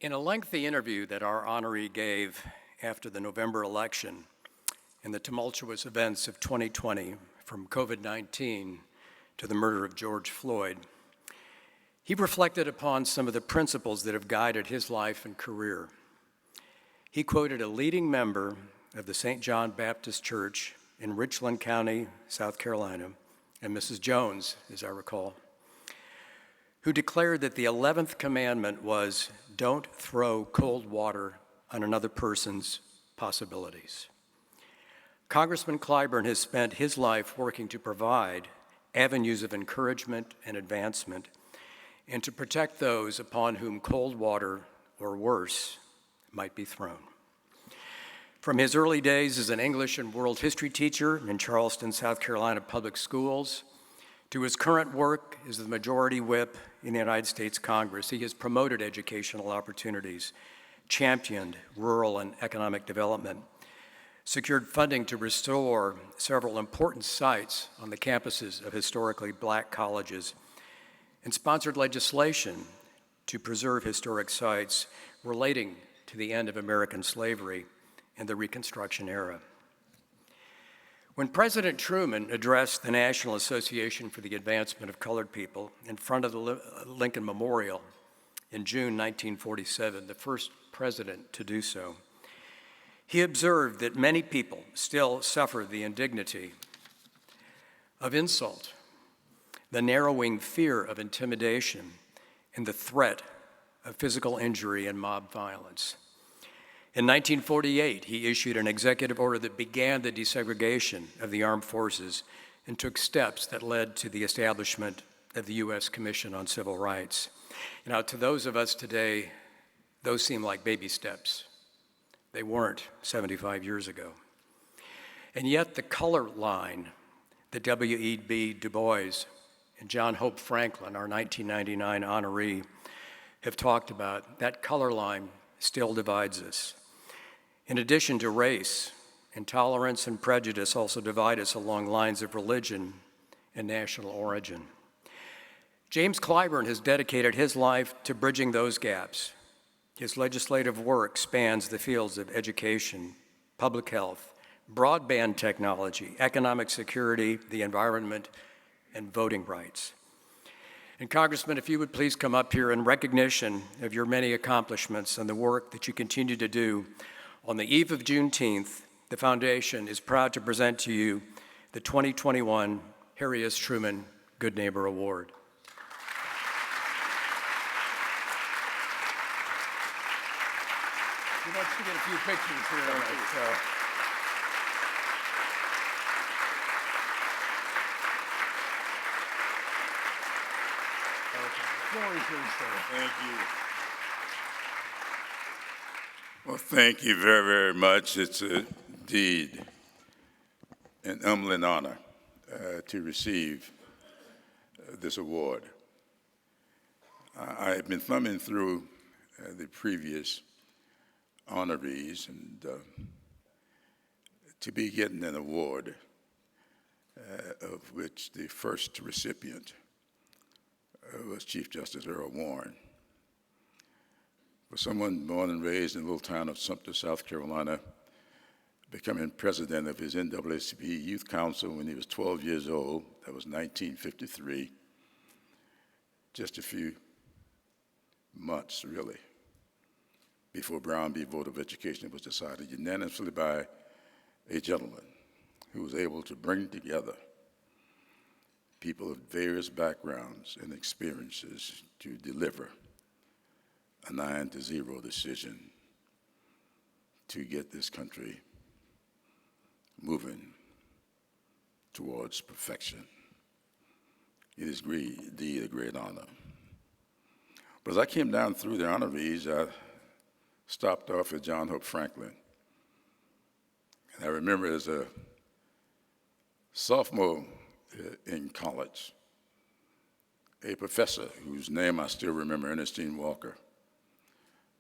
In a lengthy interview that our honoree gave after the November election and the tumultuous events of 2020, from COVID-19 to the murder of George Floyd, he reflected upon some of the principles that have guided his life and career. He quoted a leading member of the St. John Baptist Church in Richland County, South Carolina, and Mrs. Jones, as I recall, who declared that the 11th commandment was, "Don't throw cold water on another person's possibilities." Congressman Clyburn has spent his life working to provide avenues of encouragement and advancement and to protect those upon whom cold water, or worse, might be thrown. From his early days as an English and world history teacher in Charleston, South Carolina public schools, to his current work as the Majority Whip in the United States Congress, he has promoted educational opportunities, championed rural and economic development, secured funding to restore several important sites on the campuses of historically black colleges, and sponsored legislation to preserve historic sites relating to the end of American slavery and the Reconstruction era. When President Truman addressed the National Association for the Advancement of Colored People in front of the Lincoln Memorial in June 1947, the first president to do so, he observed that many people still suffer the indignity of insult, the narrowing fear of intimidation, and the threat of physical injury and mob violence. In 1948, he issued an executive order that began the desegregation of the armed forces and took steps that led to the establishment of the U.S. Commission on Civil Rights. Now, to those of us today, those seem like baby steps. They weren't 75 years ago. And yet the color line that W.E.B. Du Bois and John Hope Franklin, our 1999 honoree, have talked about, that color line still divides us. In addition to race, intolerance and prejudice also divide us along lines of religion and national origin. James Clyburn has dedicated his life to bridging those gaps. His legislative work spans the fields of education, public health, broadband technology, economic security, the environment, and voting rights. And Congressman, if you would please come up here in recognition of your many accomplishments and the work that you continue to do. On the eve of Juneteenth, the Foundation is proud to present to you the 2021 Harry S. Truman Good Neighbor Award. We'd like to get a few pictures here. Thank you. Well, thank you very, very much. It's indeed an humbling honor to receive this award. I have been thumbing through the previous honorees, and to be getting an award of which the first recipient was Chief Justice Earl Warren. For someone born and raised in the little town of Sumter, South Carolina, becoming president of his NAACP Youth Council when he was 12 years old, that was 1953, just a few months, really, before Brown v. Board of Education was decided unanimously by a gentleman who was able to bring together people of various backgrounds and experiences to deliver a 9-0 decision to get this country moving towards perfection. It is indeed a great honor. But as I came down through the honorees, I stopped off at John Hope Franklin. And I remember as a sophomore in college, a professor whose name I still remember, Ernestine Walker,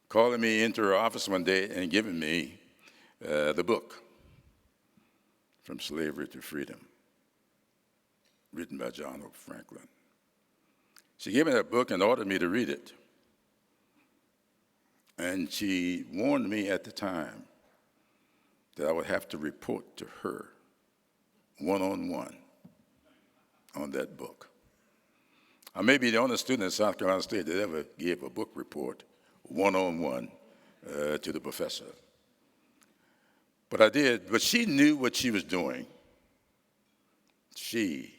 calling me into her office one day and giving me the book, From Slavery to Freedom, written by John Hope Franklin. She gave me that book and ordered me to read it. And she warned me at the time that I would have to report to her one-on-one on that book. I may be the only student in South Carolina State that ever gave a book report one-on-one to the professor. But I did. But she knew what she was doing. She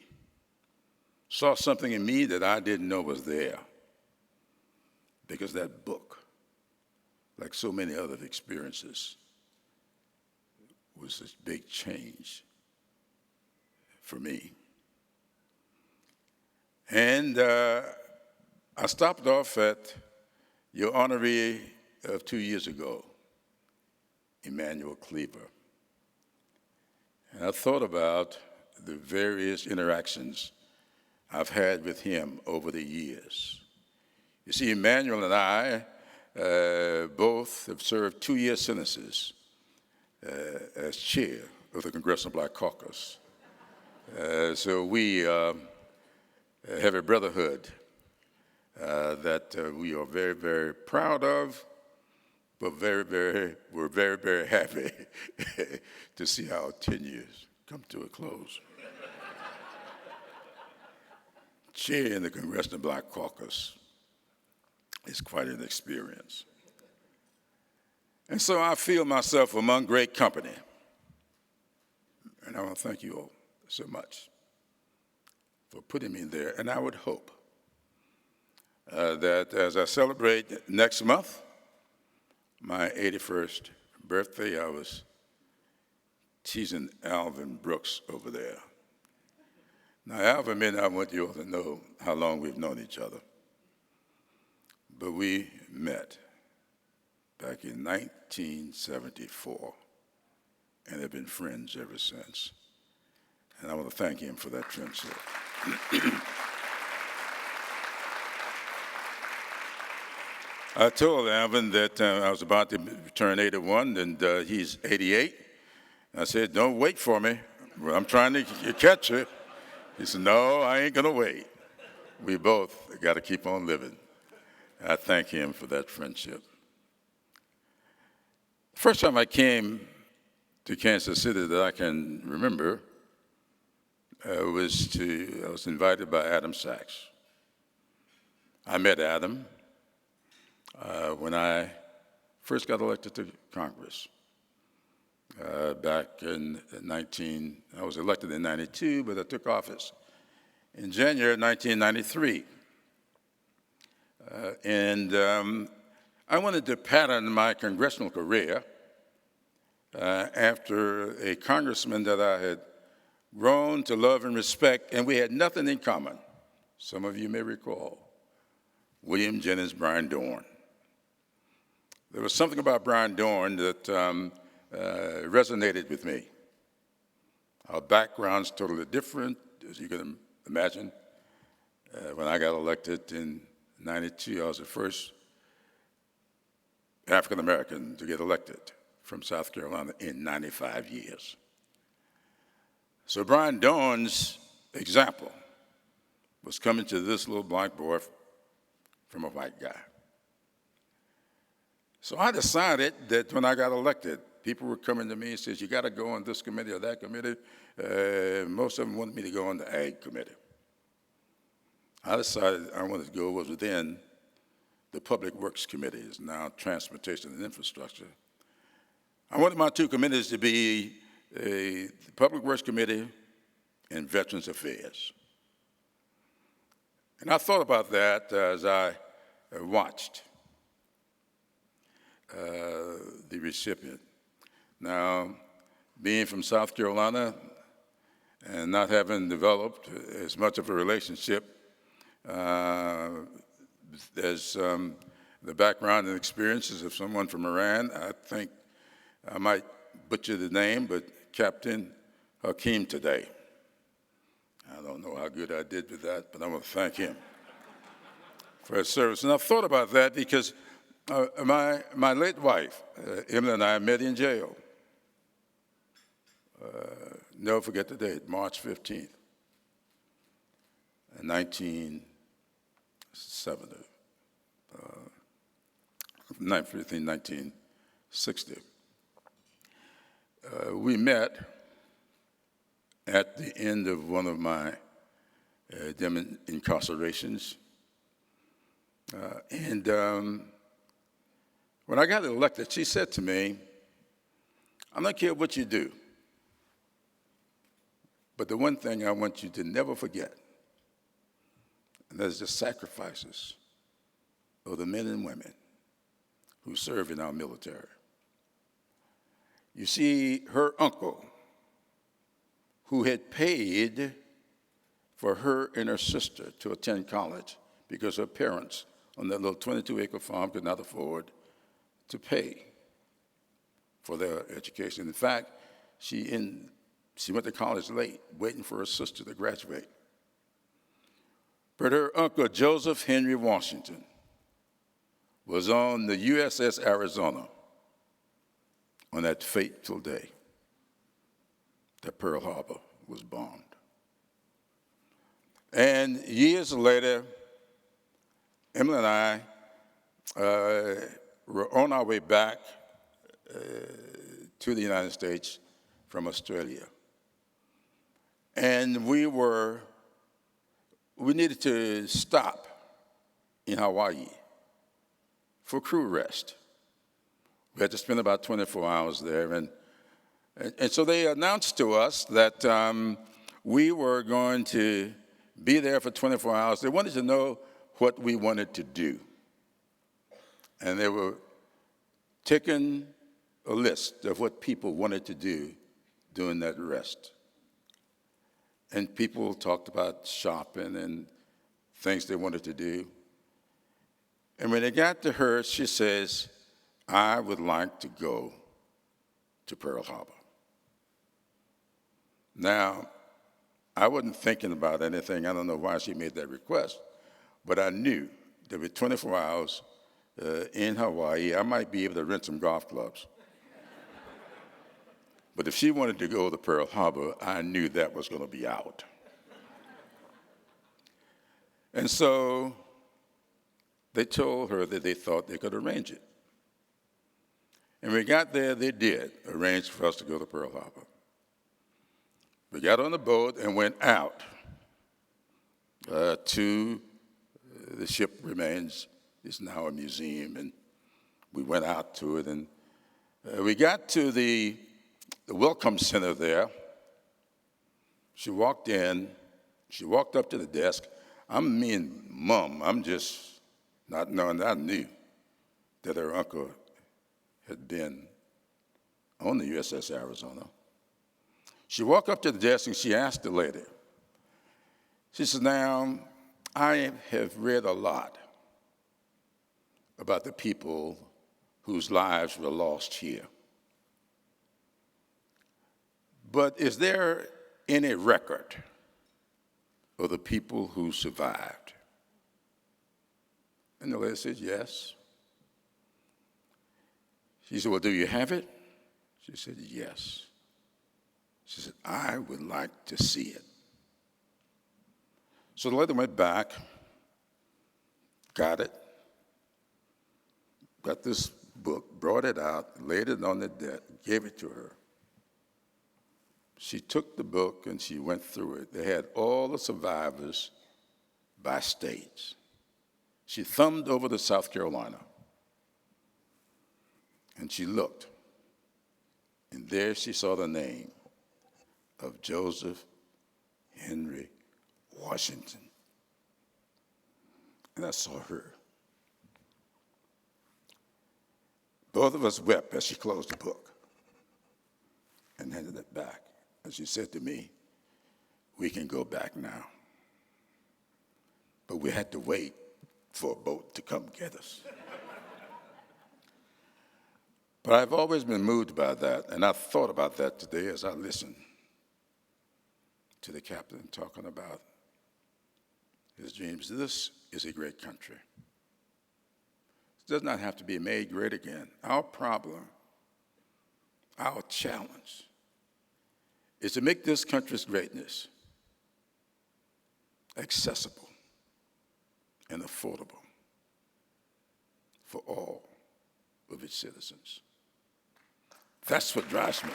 saw something in me that I didn't know was there. Because that book, like so many other experiences, was this big change for me. And I stopped off at your honoree of 2 years ago, Emmanuel Clyburn. And I thought about the various interactions I've had with him over the years. You see, Emmanuel and I both have served 2-year sentences as chair of the Congressional Black Caucus. So we have a brotherhood that we are very, very proud of, but we're very, very happy to see our 10 years come to a close. Chair in the Congressional Black Caucus is quite an experience. And so I feel myself among great company. And I want to thank you all so much for putting me there. And I would hope that as I celebrate next month, my 81st birthday, I was teasing Alvin Brooks over there. Now, Alvin may not want you all to know how long we've known each other, but we met back in 1974 and have been friends ever since. And I want to thank him for that friendship. I told Alvin that I was about to turn 81, and he's 88. I said, don't wait for me. I'm trying to catch you. He said, no, I ain't going to wait. We both got to keep on living. I thank him for that friendship. The first time I came to Kansas City that I can remember I was invited by Adam Sachs. I met Adam when I first got elected to Congress back in I was elected in 92, but I took office in January of 1993. I wanted to pattern my congressional career after a congressman that I had grown to love and respect, and we had nothing in common. Some of you may recall William Jennings Bryan Dorn. There was something about Bryan Dorn that resonated with me. Our backgrounds totally different, as you can imagine. When I got elected in 92, I was the first African American to get elected from South Carolina in 95 years. So Bryan Dorn's example was coming to this little black boy from a white guy. So I decided that when I got elected, people were coming to me and said, you got to go on this committee or that committee. Most of them wanted me to go on the Ag committee. I decided I wanted to go within the Public Works Committee, is now Transportation and Infrastructure. I wanted my two committees to be the Public Works Committee and Veterans Affairs. And I thought about that as I watched the recipient. Now, being from South Carolina and not having developed as much of a relationship as the background and experiences of someone from Iran, I think I might butcher the name, but Captain Hakeem today. I don't know how good I did with that, but I want to thank him for his service. And I've thought about that because my late wife, Emily, and I met in jail. Never forget the date, March 15th, 1970. 1960. We met at the end of one of my incarcerations. And when I got elected, she said to me, "I don't care what you do, but the one thing I want you to never forget, and that is the sacrifices of the men and women who serve in our military." You see, her uncle, who had paid for her and her sister to attend college because her parents on that little 22-acre farm could not afford to pay for their education. In fact, she went to college late, waiting for her sister to graduate. But her uncle, Joseph Henry Washington, was on the USS Arizona on that fateful day that Pearl Harbor was bombed. And years later, Emily and I were on our way back to the United States from Australia. And we needed to stop in Hawaii for crew rest. We had to spend about 24 hours there. And so they announced to us that we were going to be there for 24 hours. They wanted to know what we wanted to do. And they were taking a list of what people wanted to do during that rest. And people talked about shopping and things they wanted to do. And when they got to her, she says, "I would like to go to Pearl Harbor." Now, I wasn't thinking about anything. I don't know why she made that request, but I knew that with 24 hours in Hawaii, I might be able to rent some golf clubs. But if she wanted to go to Pearl Harbor, I knew that was going to be out. And so they told her that they thought they could arrange it. And when we got there, they did arrange for us to go to Pearl Harbor. We got on the boat and went out to the ship remains. It's now a museum, and we went out to it. And we got to the welcome center there. She walked in. She walked up to the desk. I'm me and Mom. I'm just not knowing that I knew that her uncle had been on the USS Arizona. She walked up to the desk and she asked the lady, she said, "Now, I have read a lot about the people whose lives were lost here. But is there any record of the people who survived?" And the lady said, "Yes." She said, "Well, do you have it?" She said, "Yes." She said, "I would like to see it." So the lady went back, got it, got this book, brought it out, laid it on the desk, gave it to her. She took the book and she went through it. They had all the survivors by states. She thumbed over to South Carolina, and she looked, and there she saw the name of Joseph Henry Washington. And I saw her. Both of us wept as she closed the book and handed it back. And she said to me, "We can go back now." But we had to wait for a boat to come get us. But I've always been moved by that, and I thought about that today as I listened to the captain talking about his dreams. This is a great country. It does not have to be made great again. Our problem, our challenge, is to make this country's greatness accessible and affordable for all of its citizens. That's what drives me.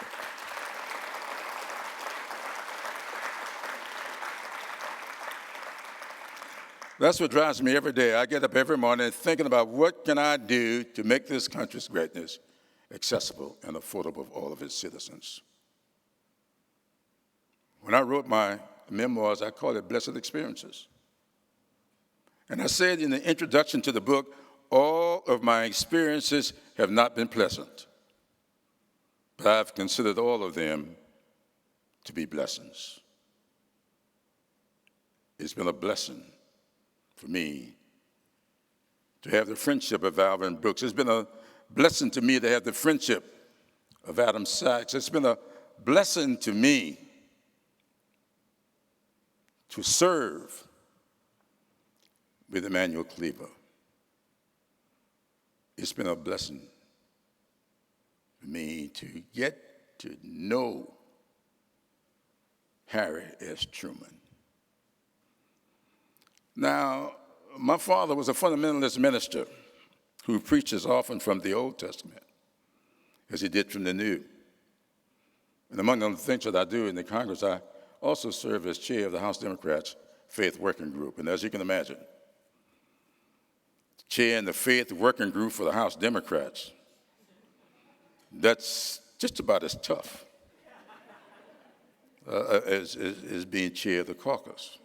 That's what drives me every day. I get up every morning thinking about what can I do to make this country's greatness accessible and affordable for all of its citizens. When I wrote my memoirs, I called it Blessed Experiences. And I said in the introduction to the book, all of my experiences have not been pleasant, but I've considered all of them to be blessings. It's been a blessing for me to have the friendship of Alvin Brooks. It's been a blessing to me to have the friendship of Adam Sachs. It's been a blessing to me to serve with Emmanuel Clyburn. It's been a blessing for me to get to know Harry S. Truman. Now, my father was a fundamentalist minister who preaches often from the Old Testament, as he did from the New. And among the things that I do in the Congress, I also serve as chair of the House Democrats Faith Working Group. And as you can imagine, chairing the Faith Working Group for the House Democrats, that's just about as tough as being chair of the caucus.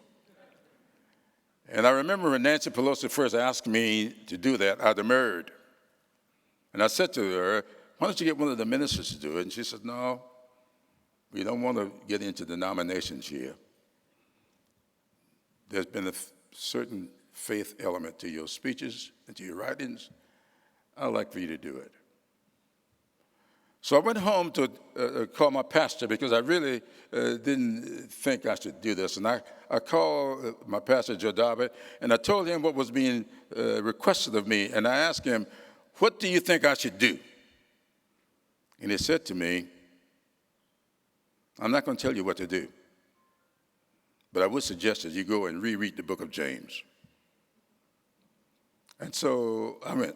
And I remember when Nancy Pelosi first asked me to do that, I demurred. And I said to her, why don't you get one of the ministers to do it? And she said, no, we don't want to get into the nominations here. There's been a certain faith element to your speeches and to your writings. I'd like for you to do it. So I went home to call my pastor because I really didn't think I should do this. And I called my pastor, Joe Dobbett, and I told him what was being requested of me. And I asked him, what do you think I should do? And he said to me, I'm not going to tell you what to do, but I would suggest that you go and reread the book of James. And so I went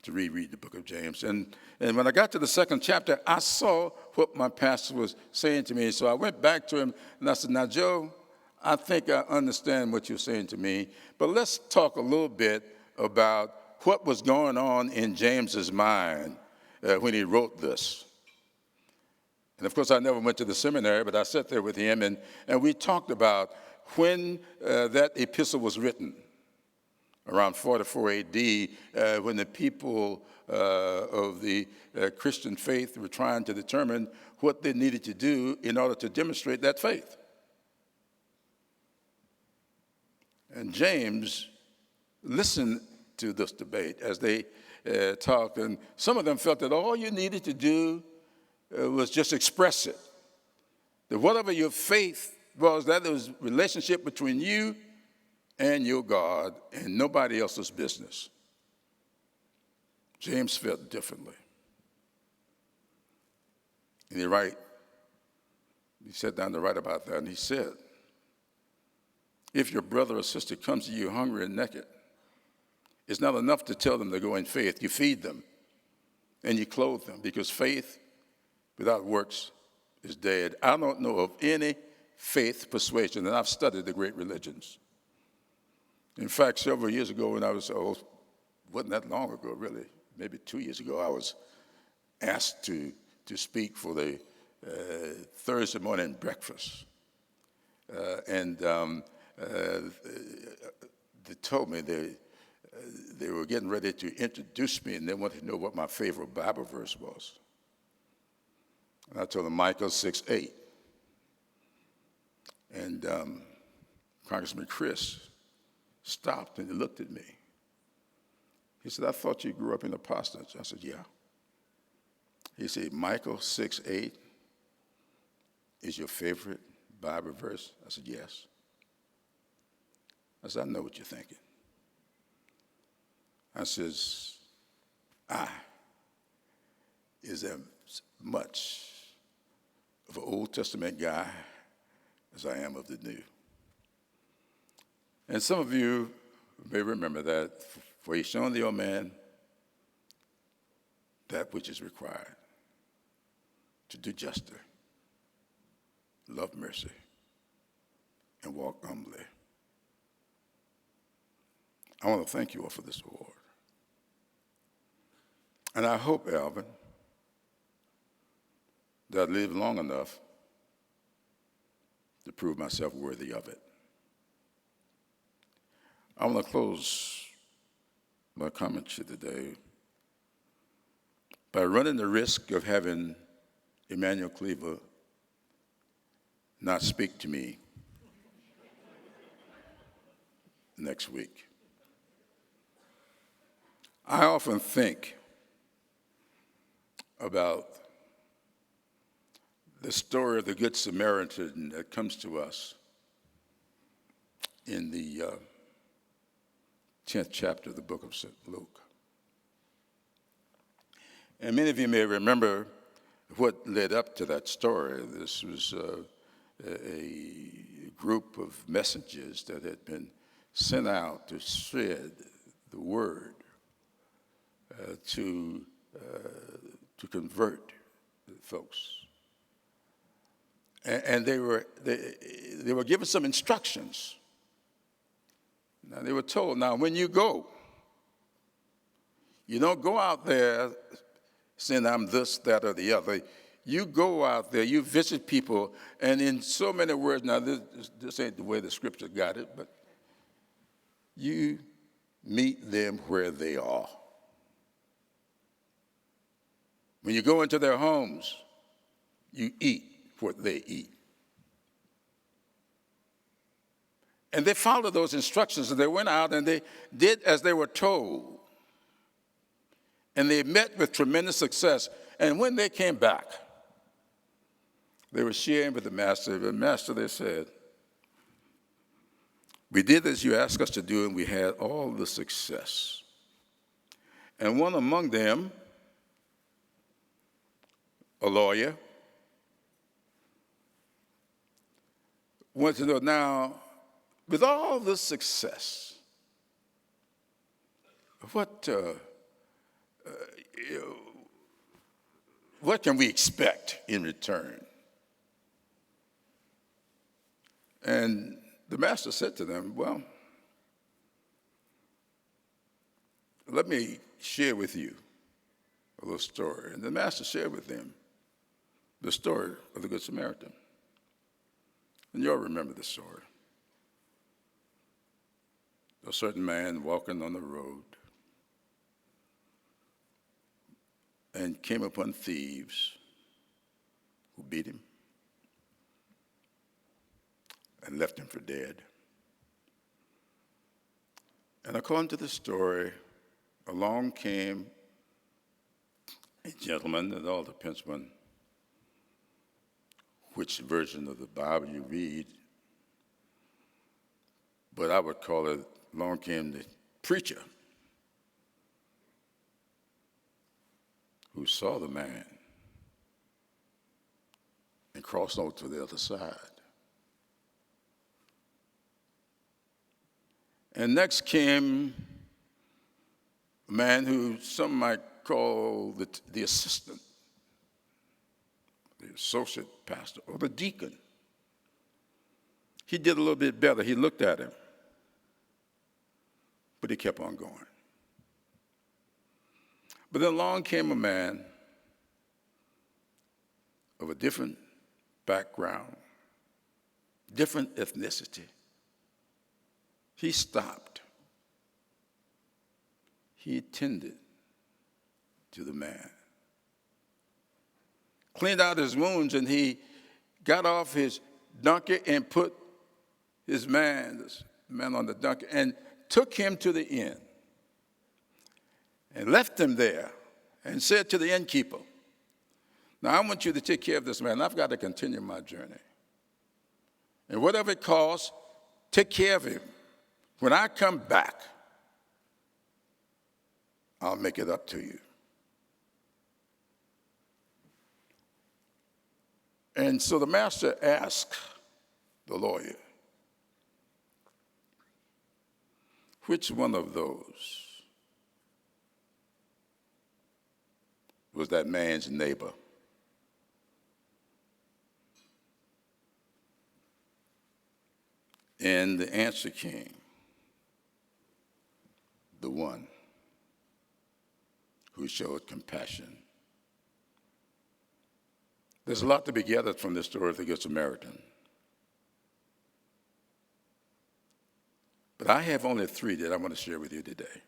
to reread the book of James. And when I got to the second chapter, I saw what my pastor was saying to me. So I went back to him and I said, now, Joe, I think I understand what you're saying to me, but let's talk a little bit about what was going on in James's mind when he wrote this. And of course, I never went to the seminary, but I sat there with him and we talked about when that epistle was written. Around 44 AD, when the people of the Christian faith were trying to determine what they needed to do in order to demonstrate that faith. And James listened to this debate as they talked, and some of them felt that all you needed to do was just express it. That whatever your faith was, that was relationship between you and your God, and nobody else's business. James felt differently. And he sat down to write about that, and he said, if your brother or sister comes to you hungry and naked, it's not enough to tell them to go in faith. You feed them, and you clothe them, because faith without works is dead. I don't know of any faith persuasion, and I've studied the great religions. In fact, several years ago when I was, wasn't that long ago really, maybe 2 years ago, I was asked to speak for the Thursday morning breakfast. They told me they were getting ready to introduce me and they wanted to know what my favorite Bible verse was. And I told them Micah 6:8. And Congressman Chris stopped and he looked at me. He said, I thought you grew up in the parsonage. I said, yeah. He said, Micah 6:8 is your favorite Bible verse? I said, yes. I said, I know what you're thinking. I says, I is as much of an Old Testament guy as I am of the New. And some of you may remember that, for he's shown the old man that which is required to do justice, love mercy, and walk humbly. I want to thank you all for this award. And I hope, Alvin, that I live long enough to prove myself worthy of it. I want to close my comments here today by running the risk of having Emmanuel Clyburn not speak to me next week. I often think about the story of the Good Samaritan that comes to us in the 10th chapter of the book of St. Luke. And many of you may remember what led up to that story. This was a group of messengers that had been sent out to spread the word to convert folks. And they were given some instructions. Now, they were told, now, when you go, you don't go out there saying I'm this, that, or the other. You go out there, you visit people, and in so many words, now, this ain't the way the scripture got it, but you meet them where they are. When you go into their homes, you eat what they eat. And they followed those instructions, and they went out and they did as they were told. And they met with tremendous success. And when they came back, they were sharing with the master. The master, they said, we did as you asked us to do, and we had all the success. And one among them, a lawyer, wanted to know, now, with all this success, what can we expect in return? And the master said to them, well, let me share with you a little story. And the master shared with them the story of the Good Samaritan. And you all remember the story. A certain man walking on the road and came upon thieves who beat him and left him for dead. And according to the story, along came a gentleman, it all depends on which version of the Bible you read, but I would call it, along came the preacher who saw the man and crossed over to the other side. And next came a man who some might call the assistant, the associate pastor, or the deacon. He did a little bit better. He looked at him, but he kept on going. But then along came a man of a different background, different ethnicity. He stopped. He attended to the man, cleaned out his wounds, and he got off his donkey and put this man on the donkey, and took him to the inn and left him there and said to the innkeeper, now I want you to take care of this man. I've got to continue my journey. And whatever it costs, take care of him. When I come back, I'll make it up to you. And so the master asked the lawyer, which one of those was that man's neighbor? And the answer came, the one who showed compassion. There's a lot to be gathered from this story of the Good Samaritan. But I have only 3 that I want to share with you today.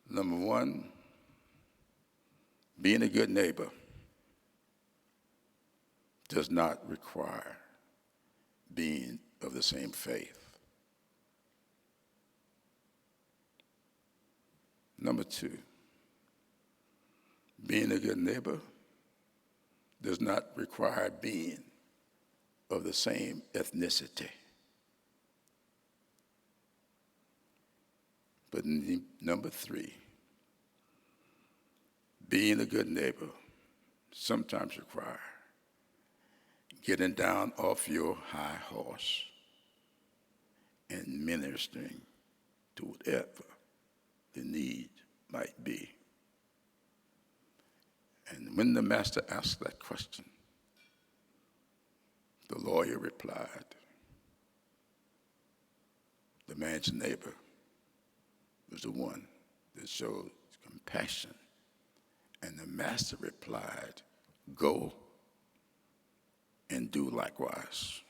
Number 1, being a good neighbor does not require being of the same faith. Number 2, being a good neighbor does not require being of the same ethnicity. But number 3, being a good neighbor sometimes requires getting down off your high horse and ministering to whatever the need might be. And when the master asked that question, the lawyer replied, the man's neighbor was the one that showed compassion. And the master replied, go and do likewise.